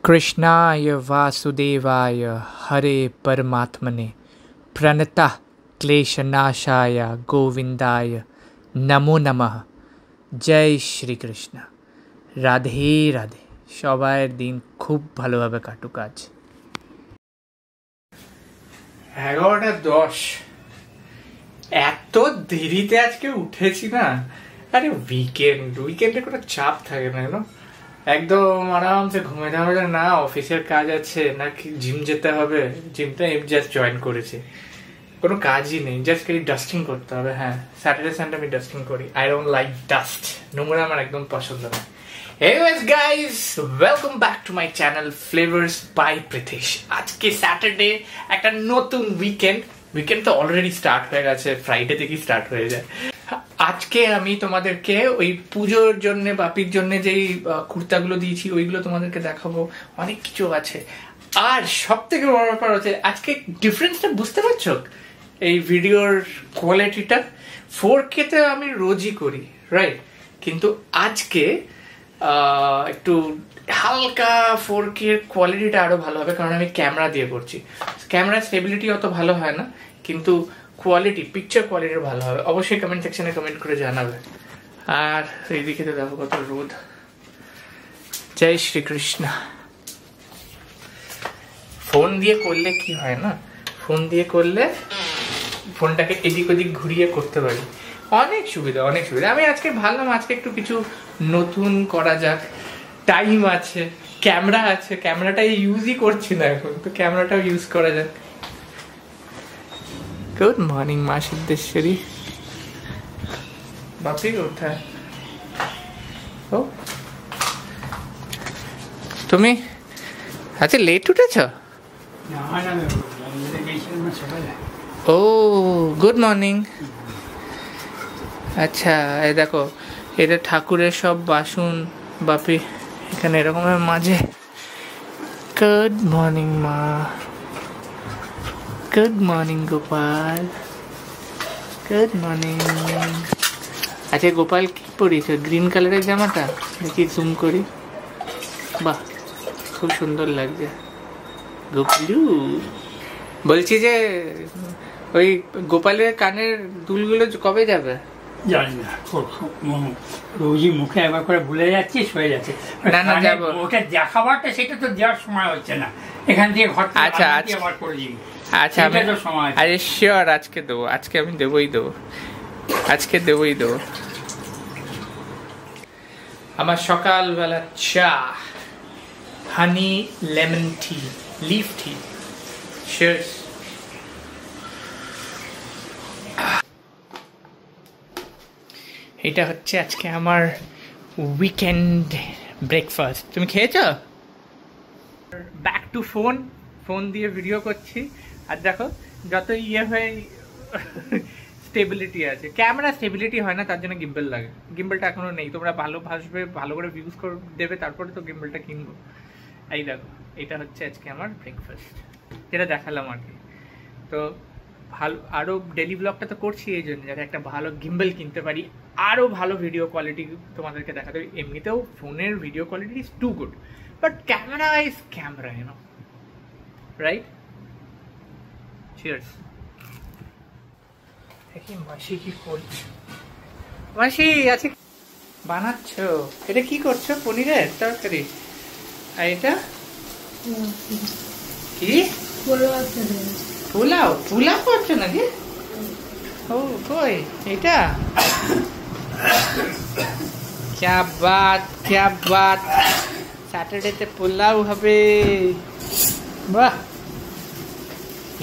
कृष्णाय वासुदेवाय हरे परमात्मने प्रणतः क्लेशनाशाय गोविंदाय नमो नमः। जय श्री कृष्ण। রাধে রাধে। সবার দিন খুব ভালোভাবে কাটুক। আজ 11:10। এত দেরিতে আজকে উঠেছি না। আরে উইকেন্ডে কোনো চাপ থাকে না, কেন একদম আরামসে ঘুমিয়ে যাওয়া যায় না। অফিসের কাজ আছে না, কি জিম যেতে হবে। জিমটা জাস্ট জয়েন করেছি, কোনো কাজই নেই, জাস্ট খালি ডাস্টিং করতে হবে। হ্যাঁ, স্যাটারডে সানডে আমি ডাস্টিং করি। আই ডোন্ট লাইক ডাস্ট, নোংরা আমার একদম পছন্দ না। Anyways guys, welcome back to my channel Flavors by Pritesh. আজকে স্যাটারডে, একটা নতুন উইকেন্ড তো অলরেডি স্টার্ট হয়ে গেছে, ফ্রাইডে থেকেই স্টার্ট হয়ে যায়। আজকে আমি তোমাদেরকে ওই পুজোর জন্য বাপির জন্য যেই কুর্তাগুলো দিয়েছি ওইগুলো তোমাদেরকে দেখাবো। অনেক কিছু আছে, আর সব থেকে বড় ব্যাপার হচ্ছে আজকে ডিফারেন্সটা বুঝতে পারছো? এই ভিডিওর কোয়ালিটিটা 4K তে আমি রোজই করি, রাইট? কিন্তু আজকে একটু হালকা 4K এর কোয়ালিটিটা আরো ভালো হবে, কারণ আমি ক্যামেরা দিয়ে করছি। ক্যামেরার স্টেবিলিটি অত ভালো হয় না, কিন্তু কোয়ালিটি, পিকচার কোয়ালিটি ভালো হবে। অবশ্যই কমেন্ট সেকশনে কমেন্ট করে জানাবে। আর এইদিকে তো দেখো কত রোদ। জয় শ্রীকৃষ্ণ। ফোন দিয়ে করলে কি হয় না, ফোন দিয়ে করলে ফোনটাকে এদিক ওদিক ঘুরিয়ে করতে পারি, অনেক সুবিধা। আমি আজকে ভাবলাম আজকে একটু কিছু নতুন করা যাক। টাইম আছে, ক্যামেরা আছে, ক্যামেরাটা ইউজই করছি না এখন, তো ক্যামেরাটাও ইউজ করা যাক। গুড মর্নিং মা সিদ্ধেশ্বরী। বাপি কোথায়? ও তুমি আচ্ছা লেট উঠেছ? ও গুড মর্নিং। আচ্ছা, এই দেখো এটা ঠাকুরের সব বাসন বাপি এখানে এরকম মাঝে। গুড মর্নিং মা। Good morning Gopal. Good morning. আচ্ছা গোপাল কি পরিস? গ্রিন কালারের জামাটা দেখি, জুম করি। বাহ, খুব সুন্দর লাগছে গোপালু। বলছি যে ওই গোপালের কানের দুলগুলো কবে যাবে? জানি না, রোজই মুখে একবার করে ভুলে যাচ্ছি, হয়ে যাচ্ছে। না না যাবো, ওটা দেখাবারটা সেটা তো দেওয়ার সময় হচ্ছে না। এখান থেকে ঘর আচ্ছা আবার করে দিই। আচ্ছা আমি আরে শিওর আজকে দেবো, আজকে আমি দেবই দেবো। আমার সকালবেলা চা, হানি লেমন টি, লিফ টি। শিয়ার্স। এটা হচ্ছে আজকে আমার উইকেন্ড ব্রেকফাস্ট। তুমি খেয়েছ? ব্যাক টু ফোন দিয়ে ভিডিও করছি। আর দেখো যত হয়ে স্টেবিলিটি আছে, ক্যামেরা স্টেবিলিটি হয় না, তার জন্য গিম্বল লাগে। গিম্বলটা এখনো নেই, তোমরা ভালোবাসবে, ভালো করে ভিউজ করে দেবে, তারপরে তো গিম্বলটা কিনবো। এই দেখো, এটা হচ্ছে আজকে আমার ব্রেকফাস্ট, যেটা দেখালাম আর কি। তো ভালো, আরও ডেলি ব্লগটা তো করছি এই জন্য যাতে একটা ভালো গিম্বল কিনতে পারি, আরও ভালো ভিডিও কোয়ালিটি তোমাদেরকে দেখাতে পারি। এমনিতেও ফোনের video quality is too good, but camera is camera, you know, right? Cheers. দেখি মাসি কি করছে। মাসি আছে বানাচ্ছ? এটা কি করছো? পনিরের তরকারি? আর এটা কি? পোলাও করছো নাকি? ও কই এটা? ক্যা বাত, স্যাটারডেতে পোলাও হবে। বাহ,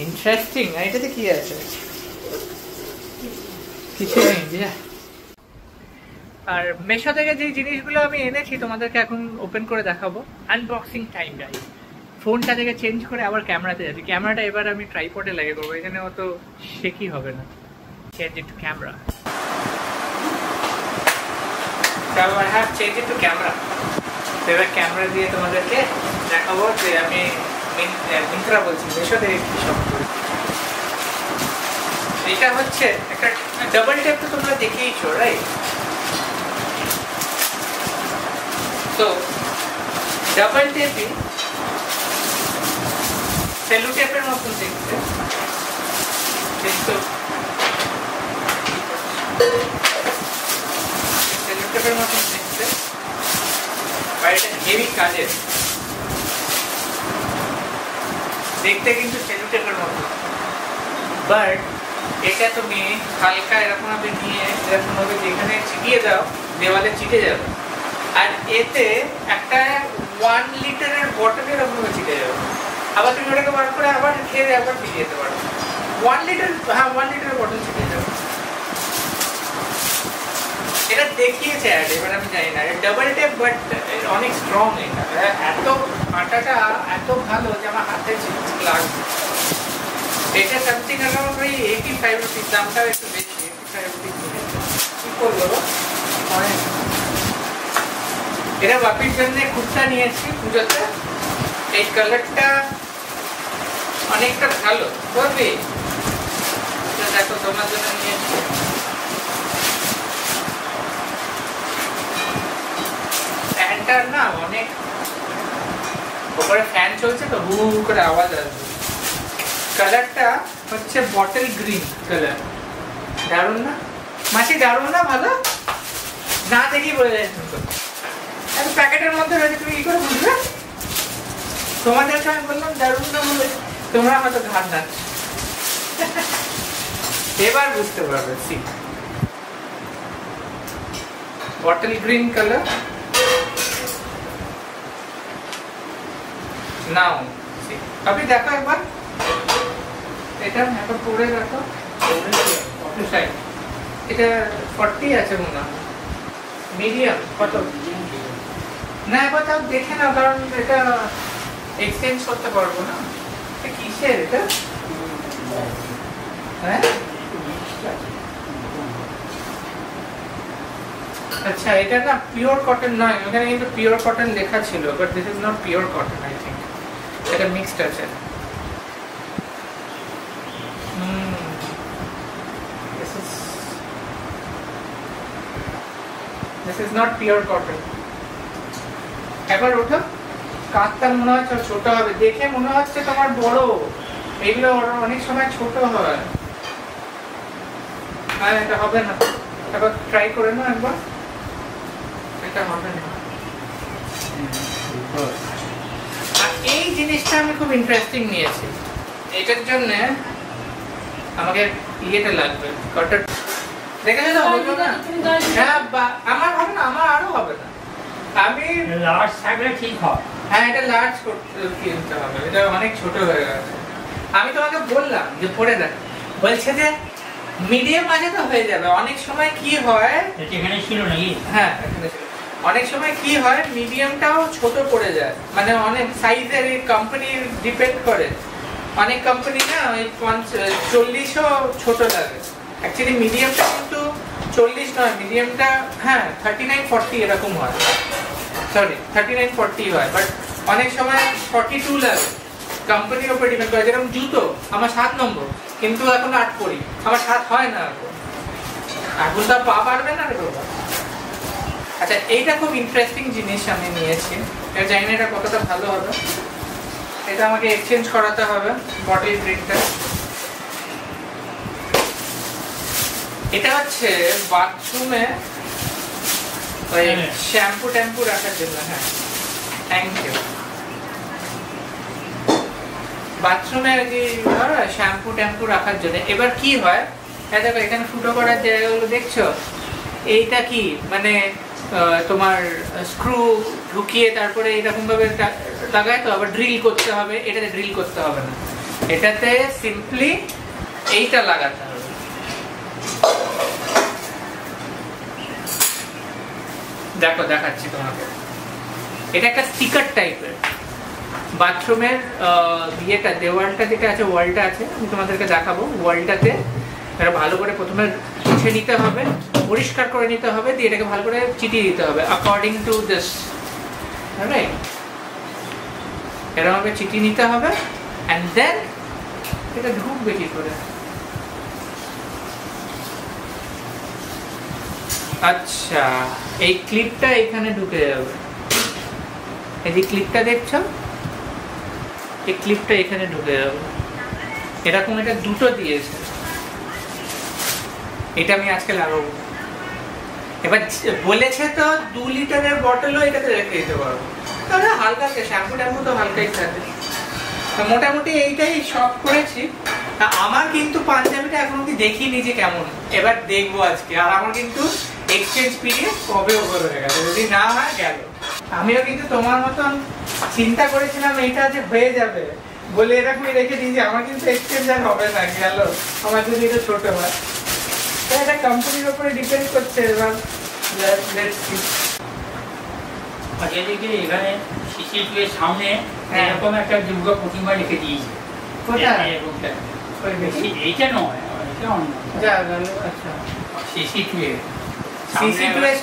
ইন্টারেস্টিং। এটাতে কি আছে? কিছু নেই। আর মেশো থেকে যে জিনিসগুলো আমি এনেছি তোমাদেরকে এখন ওপেন করে দেখাবো। Unboxing time guys. ফোনটা থেকে চেঞ্জ করে আবার ক্যামেরাতে যাচ্ছি। ক্যামেরাটা এবার আমি ট্রাইপডে লাগিয়ে করবো, এখানে অত শেকি হবে না। Change it to camera. I have changed it to camera. এবার ক্যামেরা দিয়ে তোমাদেরকে দেখাবো যে আমি মিন্ত্রা বলছি, মেশো থেকে কি সব করি। এটা হচ্ছে একটা ডাবল টেপ, তো তোমরা দেখেইছো, রাইট? তো ডাবল টেপে সেলুটেপের মতন দেখতে, কিন্তু সেলুটেপের মতন দেখতে, আর এটা হেভি কাজের দেখতে, কিন্তু সেলুটেপের মতো। বাট এটা তুমি হালকা এরকম ভাবে নিয়ে এরকম ভাবে যেখানে ছিটিয়ে দাও দেওয়ালে চিটে যাবে। আর এতে একটা 1 লিটারের বটল এরকম ভাবে চিটে যাবে। আবার তুমি ওটাকে বার করে আবার খেয়ে আবার ফিরিয়ে যেতে পারো। 1 লিটার, হ্যাঁ 1 লিটারের বটল চিটে যাবে। এটা দেখিয়েছে অ্যাড, এবার আমি জানি না ডাবল টেপ, বাট অনেক স্ট্রং। এটা এত আটাটা এত ভালো যে আমার হাতে লাগবে। এটা সামথিং অ্যারাউন্ড ওই 85 রুপিস, দামটাও একটু বেশি, 85 রুপিস। কি করবো, এটা বাপির জন্য কুর্তা নিয়েছি পুজোতে। এই কালারটা অনেকটা ভালো করবে, দেখো তোমার জন্য নিয়েছি। ফ্যানটা না অনেক উপরে ফ্যান চলছে তো হু হু করে আওয়াজ আসবে। কালারটা হচ্ছে বটল গ্রিন কালার, দারুণ না মাসি? দারুণ না? ভালো না দেখি বলে যায় প্যাকেটের মধ্যে রয়েছে, তুমি কি করে বুঝবে? তোমাদেরকে আমি বললাম দারুণ না বলে, তোমরা হয়তো ঘাট না, এবার বুঝতে পারবে। সি বটল গ্রিন কালার নাও, আপনি দেখো একবার, এটা এখন পরে দেখো। এটা 40 আছে মনে হয়, মিডিয়াম কত না, একবার তাও দেখে না, কারণ এটা এক্সচেঞ্জ করতে পারবো না। কিসের এটা? হ্যাঁ আচ্ছা, এটা না পিওর কটন নয়, ওখানে কিন্তু পিওর কটন লেখা ছিল, but this is not pure cotton, I think এটা মিক্সড আছে। This is not pure cotton. একবার ওঠো, কাঁধটা মনে হচ্ছে ছোট হবে, দেখে মনে হচ্ছে তোমার বড়, এগুলো অনেক সময় ছোট হয়। আর এটা হবে না, একবার ট্রাই করে নাও একবার, এটা হবে না। আর এই জিনিসটা আমি খুব ইন্টারেস্টিং নিয়েছি, এটার জন্য আমাকে ইয়েটা লাগবে, কটন। দেখেছো তো হলো না? হ্যাঁ, আমার হবে না, আমার আরো হবে না। আমি লার্জ থাকলে ঠিক হয়। হ্যাঁ, এটা লার্জ কিনতে হবে, এটা অনেক ছোট হয়ে গেছে। আমি তোমাকে বললাম যে পরে দেখ, বলছে যে মিডিয়াম আছে তো হয়ে যাবে। অনেক সময় কি হয়, এখানে ছিল নাকি? হ্যাঁ এখানে ছিল। অনেক সময় কি হয়, মিডিয়ামটাও ছোট পড়ে যায়, মানে অনেক সাইজের কোম্পানির ডিপেন্ড করে। অনেক কোম্পানি না ওই 40ও ছোট লাগে। অ্যাকচুয়ালি মিডিয়ামটা কিন্তু 40 নয়, মিডিয়ামটা হ্যাঁ 39-40 এরকম হয়, সরি 39-40 হয়, বাট অনেক সময় 42 লাগে। কোম্পানির উপর ডিপেন্ড করে। যেরকম জুতো, আমার 7 নম্বর, কিন্তু এখন 8 পরি, আমার 7 হয় না এখন তো পা পারবে না রে বাবা। আচ্ছা, এইটা খুব ইন্টারেস্টিং জিনিস আমি নিয়েছি, এটা জানি না এটা কতটা ভালো হবে। এটা আমাকে এক্সচেঞ্জ করাতে হবে বটল গ্রিনটা। এটা হচ্ছে বাথরুমে ওই শ্যাম্পু ট্যাম্পু রাখার জন্য। হ্যাঁ, থ্যাংক ইউ। বাথরুমে যে শ্যাম্পু ট্যাম্পু রাখার জন্য। এবার কি হয়, দেখো এখানে ফুটো করার জায়গাগুলো দেখছো, এইটা কি মানে তোমার স্ক্রু ঢুকিয়ে তারপরে এরকম ভাবে লাগায় তো, আবার ড্রিল করতে হবে। এটাতে ড্রিল করতে হবে না, এটাতে সিম্পলি এইটা লাগাতে হবে। দেখো দেখাচ্ছি তোমাকে, এটা একটা স্টিকার টাইপের। বাথরুমের ইয়েটা, দেওয়ালটা যেটা আছে, ওয়ালটা আছে, আমি তোমাদেরকে দেখাবো। ওয়ালটাতে এটা ভালো করে প্রথমে মুছে নিতে হবে, পরিষ্কার করে নিতে হবে, দিয়ে এটাকে ভালো করে চিটিয়ে দিতে হবে অ্যাকর্ডিং টু দিস, রাইট? এরকম ভাবে চিটিয়ে নিতে হবে, এন্ড দেন এটা ঢুকবে কি করে। আচ্ছা, এই ক্লিপটা এখানে ঢুকে যাবে। এই যে ক্লিপটা দেখছো, এই ক্লিপটা এখানে ঢুকে যাবে, এরকম এটা দুটো দিয়েছে। এটা আমি আজকে লাগাবো। এবার বলেছে তো 2 লিটারের বটলও এটাতে রেখে দিতে পারবো, তাহলে হালকা শ্যাম্পু ট্যাম্পু তো হালকাই থাকে। মোটামুটি এইটাই শখ করেছি। আমার কিন্তু পাঞ্জাবিটা এখন অব্দি দেখিনি যে কেমন, এবার দেখবো আজকে। আর আমার কিন্তু এক্সচেঞ্জ পিরিয়ড কবে ওভার হয়ে গেছে, যদি না হয় গেল। আমিও কিন্তু তোমার মতন চিন্তা করেছিলাম এটা যে হয়ে যাবে বলে এরকমই রেখে দিয়েছি। আমার কিন্তু এক্সচেঞ্জ আর হবে না, গেল আমার যদি এটা ছোট হয়। এটা কোম্পানির উপরে ডিপেন্ড করছে। এবার এখানে শিশির সামনে এরকম একটা দুর্গা প্রতিমা রেখে দিয়েছে। এইটা নয়,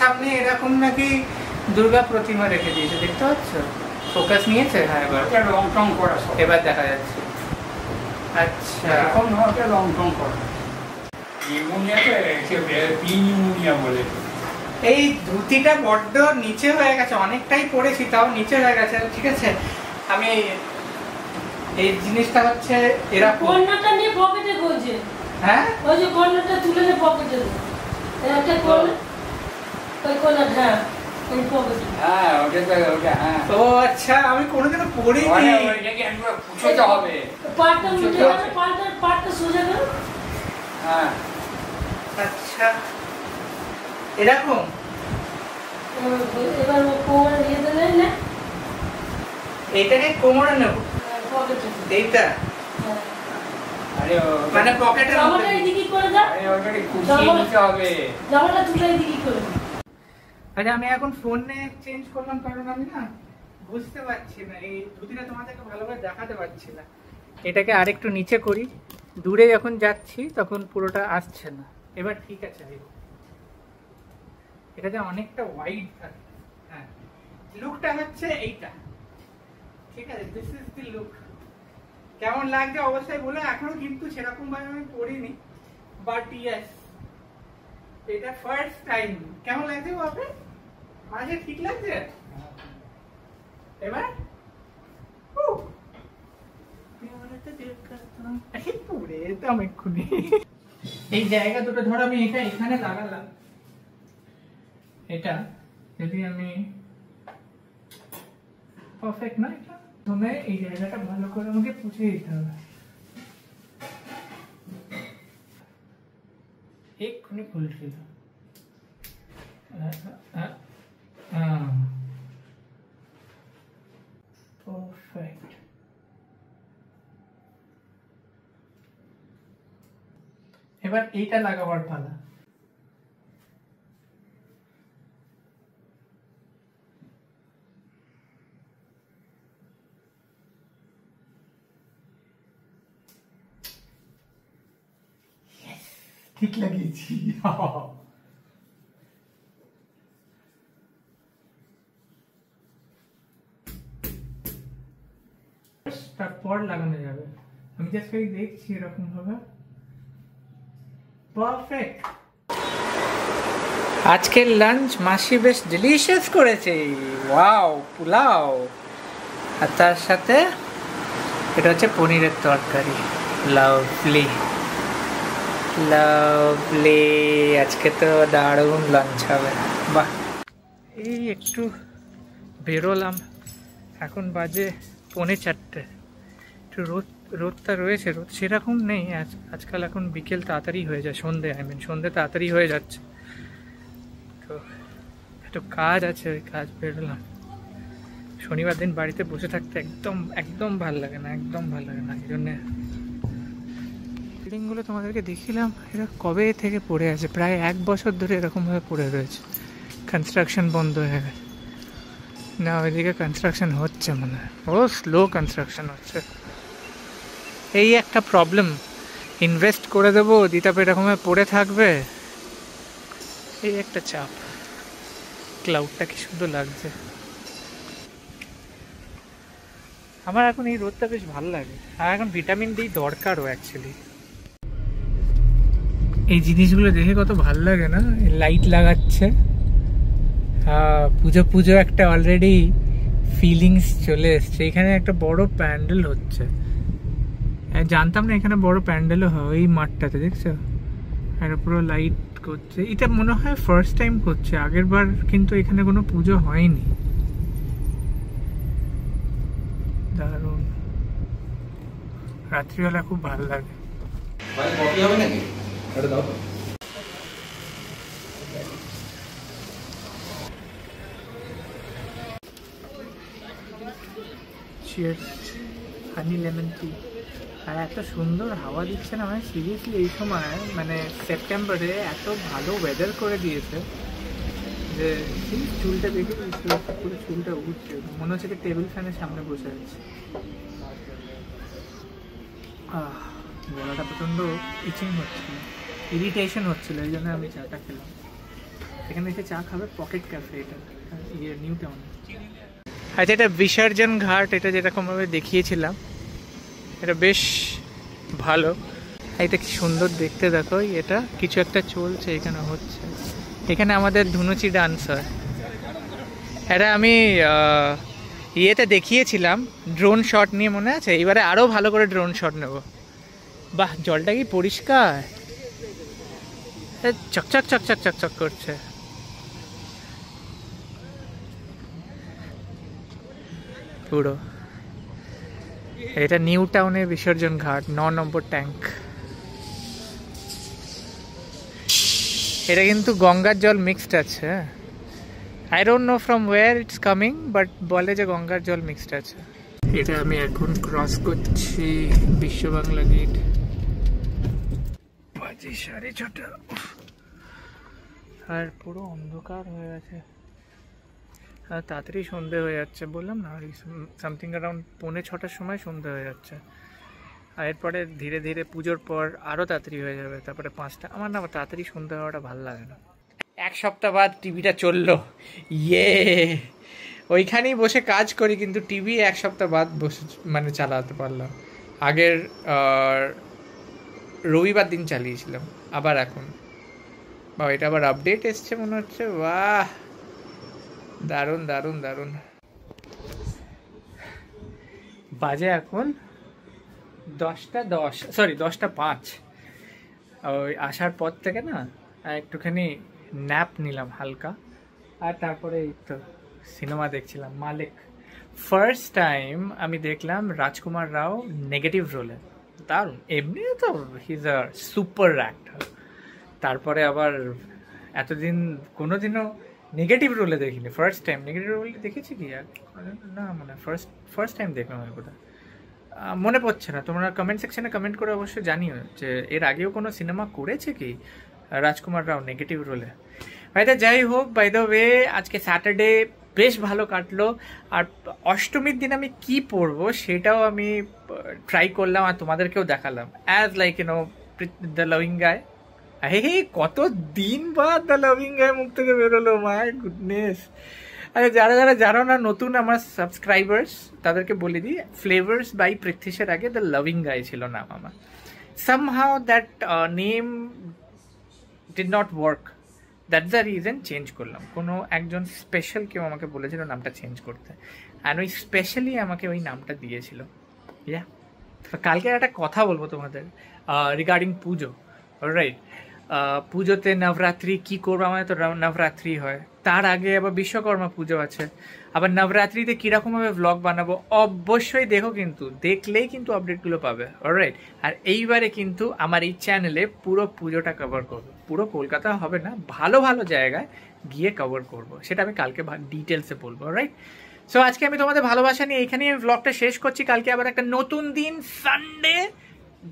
সামনে এরকম নাকি দুর্গা প্রতিমা রেখে দিয়েছে, দেখতে পাচ্ছ? ফোকাস নিয়েছে। হ্যাঁ, এবার রং টং করা, এবার দেখা যাচ্ছে। আচ্ছা, এখন রং টং করা নিউমোনিয়া বলে। এই ধুতিটা বড্ড নিচে হয়ে গেছে, অনেকটাই পড়েছি তাও নিচে হয়ে গেছে। ঠিক আছে, আমি এই জিনিসটা হচ্ছে এরকম কর্নারটা নিয়ে পকেটে গোজে। হ্যাঁ, ওই যে কর্নারটা তুলে নিয়ে পকেটে দাও। একটা কর্নার, ওই কর্নার, হ্যাঁ ওই পকেটে। হ্যাঁ, ওটা হ্যাঁ। ও আচ্ছা, আমি কোনোদিনও পড়িনি। ওইটাকে একবার পুছোতে হবে। পাটটা উঠে যাবে, পাটটা সোজা করো। হ্যাঁ, আচ্ছা এরকম। এবার কোমরে দিয়ে দেবে না, এইটাকে কোমরে নেব, পকেটে এইটা মানে পকেটের জামাটা এদিকে করে দাও। ওটাকে কুচিয়ে নিতে হবে, জামাটা তুলে এদিকে করে দাও। আচ্ছা, আমি এখন ফোনে চেঞ্জ করলাম কারণ আমি না বুঝতে পারছি না, এই ধুতিটা তোমাদেরকে ভালোভাবে দেখাতে পারছি না। এটাকে আরেকটু নিচে করি, দূরে যখন যাচ্ছি তখন পুরোটা আসছে না। এবার ঠিক আছে, এটা যে অনেকটা ওয়াইড থাকে। হ্যাঁ, লুকটা হচ্ছে এইটা। ঠিক আছে, দিস ইজ দি লুক। কেমন লাগছে অবশ্যই বলো। এখনো কিন্তু সেরকম ভাবে আমি পড়িনি, বাট ইয়েস, এটা ফার্স্ট টাইম। কেমন লাগছে বাপরে? মাঝে ঠিক লাগছে। এবার এই জায়গা দুটো ধরো আমি এটা এখানে লাগালাম, এটা যদি আমি পারফেক্ট না, এটা প্রথমে এই জায়গাটা ভালো করে আমাকে পুছে দিতে হবে। এক্ষুনি খুলছিল। পারফেক্ট। এবার এইটা লাগাবার পালা। ঠিক লাগিয়েছি। তারপর লাগানো যাবে। আমি জাস্ট খালি দেখছি এরকম ভাবে। পারফেক্ট। আজকের লাঞ্চ মাসি বেশ ডিলিশিয়াস করেছে। ওয়াও, পোলাও, আর তার সাথে এটা হচ্ছে পনিরের তরকারি। লাভলি লাভলি, আজকে তো দারুণ লাঞ্চ হবে। বাহ, এই একটু বেরোলাম, এখন বাজে 3:45। একটু রোদটা রয়েছে, রোদ সেরকম নেই আজকাল। এখন বিকেল তাড়াতাড়ি হয়ে যায়, সন্ধে তাড়াতাড়ি হয়ে যাচ্ছে। তো একটু কাজ আছে, ওই কাজ বেরোলাম। শনিবার দিন বাড়িতে বসে থাকতে একদম ভালো লাগে না, একদম ভালো লাগে না। এই জন্যে বিল্ডিংগুলো তোমাদেরকে দেখিলাম, এরা কবে থেকে পড়ে আছে, প্রায় 1 বছর ধরে এরকমভাবে পড়ে রয়েছে। কনস্ট্রাকশন বন্ধ হয়ে গেছে না, ওইদিকে কনস্ট্রাকশন হচ্ছে মনে হয়, স্লো কনস্ট্রাকশন হচ্ছে। এই একটা প্রবলেম, ইনভেস্ট করে দেবো, দিতাপ এরকমভাবে পড়ে থাকবে, এই একটা চাপ। ক্লাউডটা কি সুন্দর লাগছে। আমার এখন এই রোদটা বেশ ভালো লাগে, আর এখন ভিটামিন ডি দরকারও অ্যাকচুয়ালি। এই জিনিসগুলো দেখে কত ভালো লাগে না, লাইট লাগাচ্ছে। পুজো একটা অলরেডি ফিলিংস চলে এসছে। এখানে একটা বড় প্যান্ডেল হচ্ছে, জানতাম না এখানে বড় প্যান্ডেলও হয় এই মাঠটাতে, দেখছো? আর পুরো লাইট করছে, এটা মনে হয় ফার্স্ট টাইম করছে, আগের বার কিন্তু এখানে কোনো পুজো হয়নি। দারুণ, রাত্রিবেলা খুব ভালো লাগে। Cheers, honey lemon tea. আর এত সুন্দর হাওয়া দিচ্ছে না, মানে সিরিয়াসলি এই সময় মানে সেপ্টেম্বরে এত ভালো ওয়েদার করে দিয়েছে যে চুলটা দেখে পুরো চুলটা উঠছে, মনে হচ্ছে টেবিল ফ্যানের সামনে বসে আছে। গলাটা প্রচণ্ড ইচিং হচ্ছিল, ইরিটেশন হচ্ছিল, এই জন্য আমি চাটা খেলাম। এখানে এসে চা খাবে পকেট ক্যাফে, এটা নিউ টাউন। আচ্ছা, এটা বিসর্জন ঘাট, এটা যেরকমভাবে দেখিয়েছিলাম এটা বেশ ভালো। এটা কি সুন্দর দেখতে, দেখো এটা কিছু একটা চলছে এখানে, হচ্ছে এখানে আমাদের ধুনুচি ডান্স হয়। এটা আমি ইয়েতে দেখিয়েছিলাম ড্রোন শট নিয়ে, মনে আছে? এবারে আরও ভালো করে ড্রোন শট নেব। বাহ, জলটা কি পরিষ্কার, চকচক চকচক চকচক করছে। পুরো এটা নিউ টাউনের বিসর্জন ঘাট, 9 নম্বর ট্যাঙ্ক। এটা কিন্তু গঙ্গার জল মিক্সড আছে। I don't know from where it's coming, but বলে যে গঙ্গার জল মিক্সড আছে। এটা আমি এখন ক্রস করছি বিশ্ব বাংলা গেট, বাজে 6:30, আর পুরো অন্ধকার হয়ে গেছে, আর তাড়াতাড়ি সন্ধে হয়ে যাচ্ছে। বললাম না, সামথিং অ্যারাউন্ড 5:45 সময় সন্ধে হয়ে যাচ্ছে। আর এরপরে ধীরে ধীরে পুজোর পর আরও তাড়াতাড়ি হয়ে যাবে, তারপরে 5টা। আমার না তাড়াতাড়ি সন্ধে হওয়াটা ভালো লাগে না। 1 সপ্তাহ বাদ টিভিটা চললো, ইয়ে। ওইখানেই বসে কাজ করি, কিন্তু টিভি 1 সপ্তাহ বাদ বসে মানে চালাতে পারলাম। আগের রবিবার দিন চালিয়েছিলাম, আবার এখন বা এটা আবার আপডেট এসছে মনে হচ্ছে। বাহ, দারুণ দারুণ দারুণ। বাজে এখন 10:10, সরি 10:05। ওই আসার পর থেকে না একটুখানি ন্যাপ নিলাম হালকা, আর তারপরে এই তো সিনেমা দেখছিলাম মালিক। ফার্স্ট টাইম আমি দেখলাম রাজকুমার রাও নেগেটিভ রোলে, দারুণ। এমনি তো he is a super actor, তারপরে আবার এতদিন কোনোদিনও নেগেটিভ রোলে দেখিনি, ফার্স্ট টাইম নেগেটিভ রোলে দেখেছি কি না, মানে ফার্স্ট টাইম দেখলাম। আমি কোথায় মনে পড়ছে না, তোমরা কমেন্ট সেকশনে কমেন্ট করে অবশ্যই জানিও যে এর আগেও কোনো সিনেমা করেছে কি রাজকুমার রাও নেগেটিভ রোলে। ভাইটা যাই হোক, বাই দ্য ওয়ে আজকে স্যাটারডে বেশ ভালো কাটলো। আর অষ্টমীর দিন আমি কি পরবো সেটাও আমি ট্রাই করলাম আর তোমাদেরকেও দেখালাম, as like you know the loving guy. Hey, কত দিন বাদ দ্য লাভিং গাই মুখ থেকে বেরোলো, মাই গুডনেস। আচ্ছা, যারা যারা জানো না, নতুন আমার সাবস্ক্রাইবার্স, তাদেরকে বলে দিই, ফ্লেভার্স বাই পৃথ্বীশের আগে দ্য লাভিং গাই ছিল নাম আমার। Somehow that name did not work, that's the reason change করলাম। কোনো একজন স্পেশাল কেউ আমাকে বলেছিল নামটা চেঞ্জ করতে, অ্যান্ড ওই স্পেশালি আমাকে ওই নামটা দিয়েছিল। ইয়া, কালকে একটা কথা বলবো তোমাদের রিগার্ডিং পুজো, রাইট? পুজোতে নবরাত্রি কি করবো, আমাদের তো নবরাত্রি হয়, তার আগে আবার বিশ্বকর্মা পুজো আছে, আবার নবরাত্রিতে কীরকমভাবে ভ্লগ বানাবো অবশ্যই দেখো, কিন্তু দেখলেই কিন্তু আপডেটগুলো পাবে, অলরাইট? আর এইবারে কিন্তু আমার এই চ্যানেলে পুরো পুজোটা কভার করবো, পুরো কলকাতা হবে না, ভালো ভালো জায়গায় গিয়ে কভার করবো, সেটা আমি কালকে ডিটেলসে বলবো, রাইট? সো আজকে আমি তোমাদের ভালোবাসা নিয়ে এখানেই ভ্লগটা শেষ করছি। কালকে আবার একটা নতুন দিন, সানডে,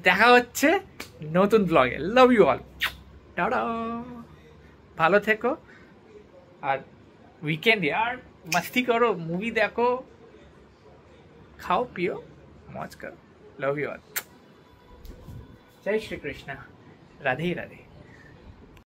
দেখা হচ্ছে নতুন ব্লগে। লাভ ইউ অল, টাটা, ভালো থেকো, আর উইকেন্ডে আর मस्ती करो, मूवी देखो, खाओ पियो, मौज करो। Love you all. जय श्री कृष्णा, राधे राधे।